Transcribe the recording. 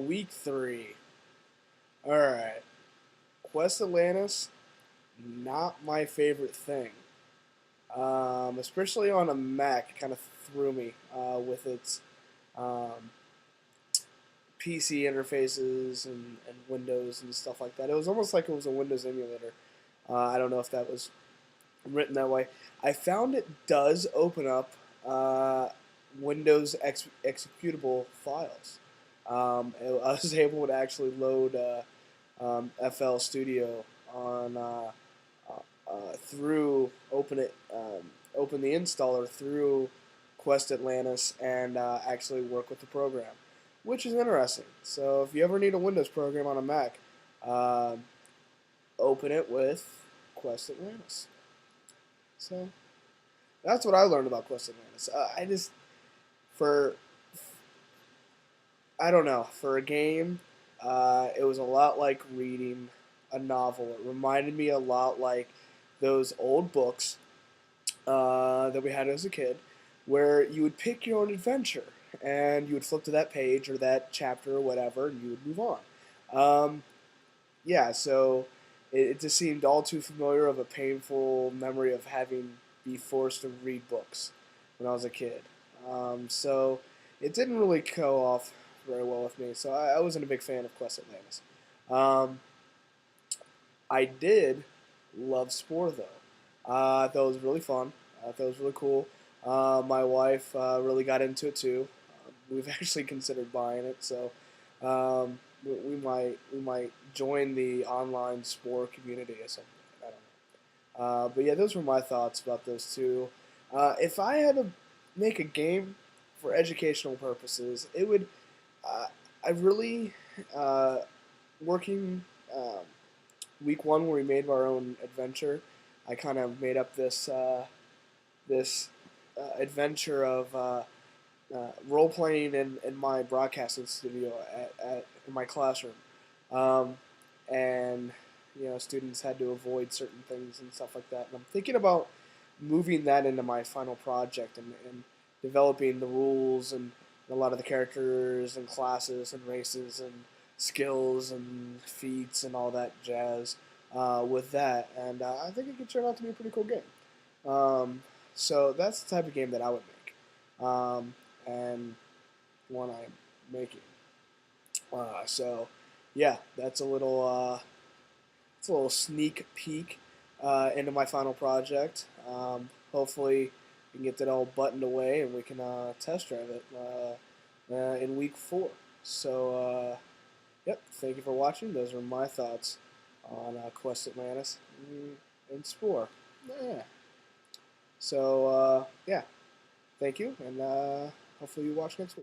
week 3. Alright. Quest Atlantis, not my favorite thing. Especially on a Mac, it kind of threw me with its um, PC interfaces and Windows and stuff like that. It was almost like it was a Windows emulator. I don't know if that was written that way. I found it does open up uh, Windows executable files. I was able to actually load FL Studio on through open the installer through Quest Atlantis and actually work with the program, which is interesting. So if you ever need a Windows program on a Mac, uh, open it with Quest Atlantis. So that's what I learned about Quest Atlantis. I just for I don't know, for a game, it was a lot like reading a novel. It reminded me a lot like those old books that we had as a kid, where you would pick your own adventure and you would flip to that page or that chapter or whatever, and you would move on. Um, yeah, so it just seemed all too familiar of a painful memory of having be forced to read books when I was a kid. So it didn't really go off very well with me. So I wasn't a big fan of Quest Atlantis. Um, I did love Spore though. I thought it was really fun. I thought it was really cool. My wife really got into it too. We've actually considered buying it, so we might join the online Spore community or something. I don't know. But yeah, those were my thoughts about those two. If I had to make a game for educational purposes, it would. Uh, I really working week 1 where we made our own adventure. I kind of made up this adventure of role playing in my broadcasting studio in my classroom, um, and students had to avoid certain things and stuff like that. And I'm thinking about moving that into my final project and developing the rules and a lot of the characters and classes and races and skills and feats and all that jazz with that. And I think it could turn out to be a pretty cool game. Um, so that's the type of game that I would make, and one I'm making. So yeah, it's a little sneak peek into my final project. Hopefully, we can get that all buttoned away and we can test drive it in week 4. So yep, thank you for watching. Those are my thoughts on Quest Atlantis and Spore. Yeah. So yeah, thank you, and hopefully you watch next week.